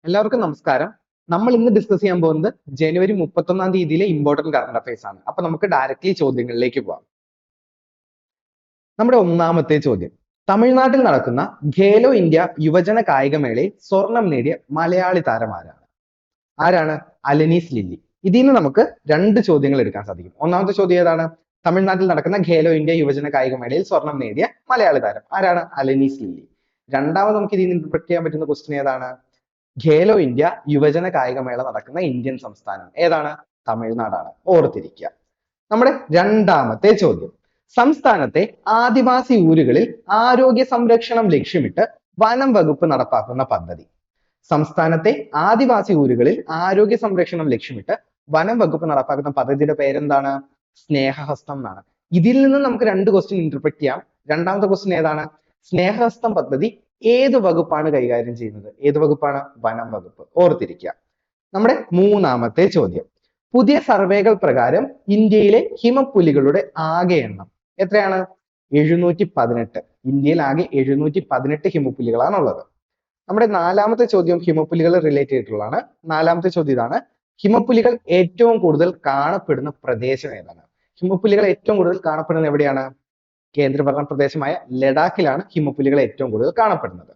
എല്ലാവർക്കും നമസ്കാരം. നമ്മൾ ഇന്ന് ഡിസ്കസ് ചെയ്യാൻ പോകുന്നത് ജനുവരി 31 തീയതിയിലെ ഇമ്പോർട്ടന്റ് കറണ്ട് അഫയേഴ്സ് ആണ്. അപ്പൊ നമുക്ക് ഡയറക്റ്റ്ലി ചോദ്യങ്ങളിലേക്ക് പോവാം. നമ്മുടെ ഒന്നാമത്തെ ചോദ്യം, തമിഴ്നാട്ടിൽ നടക്കുന്ന ഖേലോ ഇന്ത്യ യുവജന കായികമേളയിൽ സ്വർണം നേടിയ മലയാളി താരം ആരാണ്? ആരാണ്? അലനീസ് ലില്ലി. ഇതിൽ നിന്ന് നമുക്ക് രണ്ട് ചോദ്യങ്ങൾ എടുക്കാൻ സാധിക്കും. ഒന്നാമത്തെ ചോദ്യം ഏതാണ്? തമിഴ്നാട്ടിൽ നടക്കുന്ന ഖേലോ ഇന്ത്യ യുവജന കായികമേളയിൽ സ്വർണം നേടിയ മലയാളി താരം ആരാണ്? അലനീസ് ലില്ലി. രണ്ടാമത് നമുക്ക് ഇതിൽ നിന്ന് ഇന്റർപ്രറ്റ് ചെയ്യാൻ പറ്റുന്ന ക്വസ്റ്റ്യൻ ഏതാണ്? ഖേലോ ഇന്ത്യ യുവജന കായികമേള നടക്കുന്ന ഇന്ത്യൻ സംസ്ഥാനം ഏതാണ്? തമിഴ്നാടാണ്. ഓർത്തിരിക്കുക. നമ്മുടെ രണ്ടാമത്തെ ചോദ്യം, സംസ്ഥാനത്തെ ആദിവാസി ഊരുകളിൽ ആരോഗ്യ സംരക്ഷണം ലക്ഷ്യമിട്ട് വനം വകുപ്പ് നടപ്പാക്കുന്ന പദ്ധതി. സംസ്ഥാനത്തെ ആദിവാസി ഊരുകളിൽ ആരോഗ്യ സംരക്ഷണം ലക്ഷ്യമിട്ട് വനം വകുപ്പ് നടപ്പാക്കുന്ന പദ്ധതിയുടെ പേരെന്താണ്? സ്നേഹഹസ്തം എന്നാണ്. ഇതിൽ നിന്ന് നമുക്ക് രണ്ട് ക്വസ്റ്റ്യൻ ഇന്റർപ്രറ്റ് ചെയ്യാം. രണ്ടാമത്തെ ക്വസ്റ്റ്യൻ ഏതാണ്? സ്നേഹഹസ്തം പദ്ധതി ഏത് വകുപ്പാണ് കൈകാര്യം ചെയ്യുന്നത്? ഏത് വകുപ്പാണ്? വനം വകുപ്പ്. ഓർത്തിരിക്കുക. നമ്മുടെ മൂന്നാമത്തെ ചോദ്യം, പുതിയ സർവേകൾ പ്രകാരം ഇന്ത്യയിലെ ഹിമപ്പുലികളുടെ ആകെ എണ്ണം എത്രയാണ്? 718. ഇന്ത്യയിൽ ആകെ 718 ഹിമപ്പുലികളാണ് ഉള്ളത്. നമ്മുടെ നാലാമത്തെ ചോദ്യം ഹിമപ്പുലികൾ റിലേറ്റ് ചെയ്തിട്ടുള്ളതാണ്. നാലാമത്തെ ചോദ്യം ഇതാണ്, ഹിമപ്പുലികൾ ഏറ്റവും കൂടുതൽ കാണപ്പെടുന്ന പ്രദേശം ഏതാണ്? ഹിമപ്പുലികൾ ഏറ്റവും കൂടുതൽ കാണപ്പെടുന്നത് എവിടെയാണ്? കേന്ദ്രഭരണ പ്രദേശമായ ലഡാക്കിലാണ് ഹിമപ്പുലികൾ ഏറ്റവും കൂടുതൽ കാണപ്പെടുന്നത്.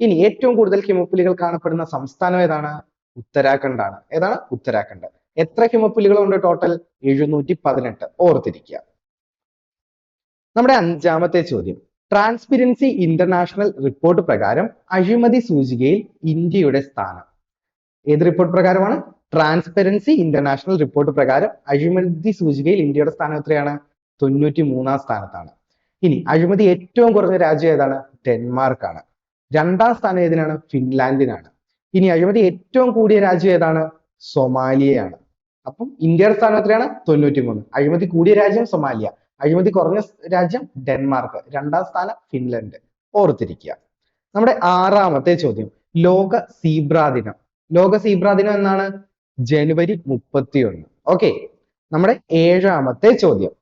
ഇനി ഏറ്റവും കൂടുതൽ ഹിമപ്പുലികൾ കാണപ്പെടുന്ന സംസ്ഥാനം ഏതാണ്? ഉത്തരാഖണ്ഡ് ആണ്. ഏതാണ്? ഉത്തരാഖണ്ഡ്. എത്ര ഹിമപ്പുലികളുണ്ട് ടോട്ടൽ? 718. ഓർത്തിരിക്കുക. നമ്മുടെ അഞ്ചാമത്തെ ചോദ്യം, ട്രാൻസ്പെരൻസി ഇന്റർനാഷണൽ റിപ്പോർട്ട് പ്രകാരം അഴിമതി സൂചികയിൽ ഇന്ത്യയുടെ സ്ഥാനം. ഏത് റിപ്പോർട്ട് പ്രകാരമാണ്? ട്രാൻസ്പെരൻസി ഇന്റർനാഷണൽ റിപ്പോർട്ട് പ്രകാരം അഴിമതി സൂചികയിൽ ഇന്ത്യയുടെ സ്ഥാനം എത്രയാണ്? 93 സ്ഥാനത്താണ്. ഇനി അഴിമതി ഏറ്റവും കുറഞ്ഞ രാജ്യം ഏതാണ്? ഡെൻമാർക്ക് ആണ്. രണ്ടാം സ്ഥാനം ഏതിനാണ്? ഫിൻലാൻഡിനാണ്. ഇനി അഴിമതി ഏറ്റവും കൂടിയ രാജ്യം ഏതാണ്? സൊമാലിയയാണ്. അപ്പം ഇന്ത്യയുടെ സ്ഥാനം എത്രയാണ്? 93. അഴിമതി കൂടിയ രാജ്യം സൊമാലിയ, അഴിമതി കുറഞ്ഞ രാജ്യം ഡെൻമാർക്ക്, രണ്ടാം സ്ഥാനം ഫിൻലൻഡ്. ഓർത്തിരിക്കുക. നമ്മുടെ ആറാമത്തെ ചോദ്യം, ലോക സീബ്ര ദിനം. ലോക സീബ്ര ദിനം എന്നാണ്? ജനുവരി 31. ഓക്കെ. നമ്മുടെ ഏഴാമത്തെ ചോദ്യം,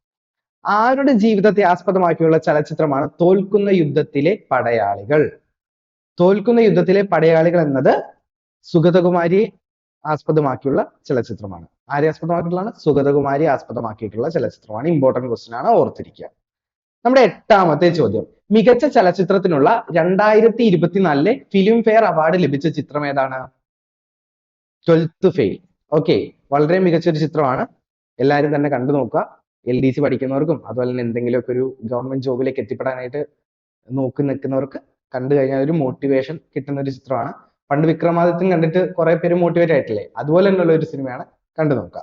ആരുടെ ജീവിതത്തെ ആസ്പദമാക്കിയുള്ള ചലച്ചിത്രമാണ് തോൽക്കുന്ന യുദ്ധത്തിലെ പടയാളികൾ? തോൽക്കുന്ന യുദ്ധത്തിലെ പടയാളികൾ എന്നത് സുഗതകുമാരിയെ ആസ്പദമാക്കിയുള്ള ചലച്ചിത്രമാണ്. ആരെ ആസ്പദമാക്കിയിട്ടുള്ളതാണ്? സുഗതകുമാരിയെ ആസ്പദമാക്കിയിട്ടുള്ള ചലച്ചിത്രമാണ്. ഇമ്പോർട്ടന്റ് ക്വസ്റ്റ്യൻ ആണ്. ഓർത്തിരിക്കുക. നമ്മുടെ എട്ടാമത്തെ ചോദ്യം, മികച്ച ചലച്ചിത്രത്തിനുള്ള 2024 ഫിലിം ഫെയർ അവാർഡ് ലഭിച്ച ചിത്രം ഏതാണ്? 12th fail. ഓക്കെ. വളരെ മികച്ച ഒരു ചിത്രമാണ്. എല്ലാവരും തന്നെ കണ്ടു നോക്കുക. LDC പഠിക്കുന്നവർക്കും അതുപോലെ തന്നെ എന്തെങ്കിലുമൊക്കെ ഒരു ഗവൺമെന്റ് ജോബിലേക്ക് എത്തിപ്പെടാനായിട്ട് നോക്കി നിൽക്കുന്നവർക്ക് കണ്ടു കഴിഞ്ഞാൽ ഒരു മോട്ടിവേഷൻ കിട്ടുന്ന ഒരു ചിത്രമാണ്. പണ്ട് വിക്രമാദിത്യൻ കണ്ടിട്ട് കുറെ പേര് മോട്ടിവേറ്റ് ആയിട്ടില്ലേ? അതുപോലെ തന്നെയുള്ള ഒരു സിനിമയാണ്. കണ്ടു നോക്കുക.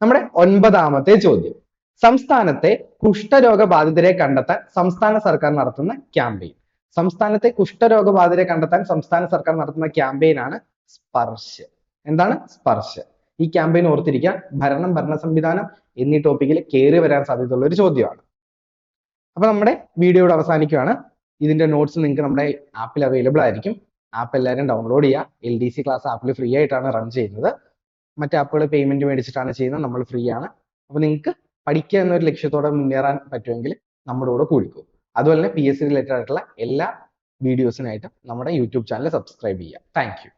നമ്മുടെ ഒൻപതാമത്തെ ചോദ്യം, സംസ്ഥാനത്തെ കുഷ്ഠരോഗ ബാധിതരെ കണ്ടെത്താൻ സംസ്ഥാന സർക്കാർ നടത്തുന്ന ക്യാമ്പയിൻ. സംസ്ഥാനത്തെ കുഷ്ഠരോഗ ബാധിതരെ കണ്ടെത്താൻ സംസ്ഥാന സർക്കാർ നടത്തുന്ന ക്യാമ്പയിൻ ആണ് സ്പർശ്. എന്താണ്? സ്പർശ്. ഈ ക്യാമ്പയിൻ ഓർത്തിരിക്കുക. ഭരണം, ഭരണ സംവിധാനം എന്നീ ടോപ്പിക്കിൽ കയറി വരാൻ സാധ്യതയുള്ള ഒരു ചോദ്യമാണ്. അപ്പൊ നമ്മുടെ വീഡിയോ ഇവിടെ അവസാനിക്കുകയാണ്. ഇതിന്റെ നോട്ട്സ് നിങ്ങൾക്ക് നമ്മുടെ ആപ്പിൽ അവൈലബിൾ ആയിരിക്കും. ആപ്പ് എല്ലാവരും ഡൗൺലോഡ് ചെയ്യുക. LDC ക്ലാസ് ആപ്പിൽ ഫ്രീ ആയിട്ടാണ് റൺ ചെയ്യുന്നത്. മറ്റു ആപ്പുകൾ പേയ്മെന്റ് മേടിച്ചിട്ടാണ് ചെയ്യുന്നത്. നമ്മൾ ഫ്രീ ആണ്. അപ്പൊ നിങ്ങൾക്ക് പഠിക്കുക എന്നൊരു ലക്ഷ്യത്തോടെ മുന്നേറാൻ പറ്റുമെങ്കിൽ നമ്മുടെ കൂടെ കൂടിക്കോ. അതുപോലെ തന്നെ PSC റിലേറ്റഡ് ആയിട്ടുള്ള എല്ലാ വീഡിയോസിനായിട്ടും നമ്മുടെ യൂട്യൂബ് ചാനൽ സബ്സ്ക്രൈബ് ചെയ്യുക. Thank you.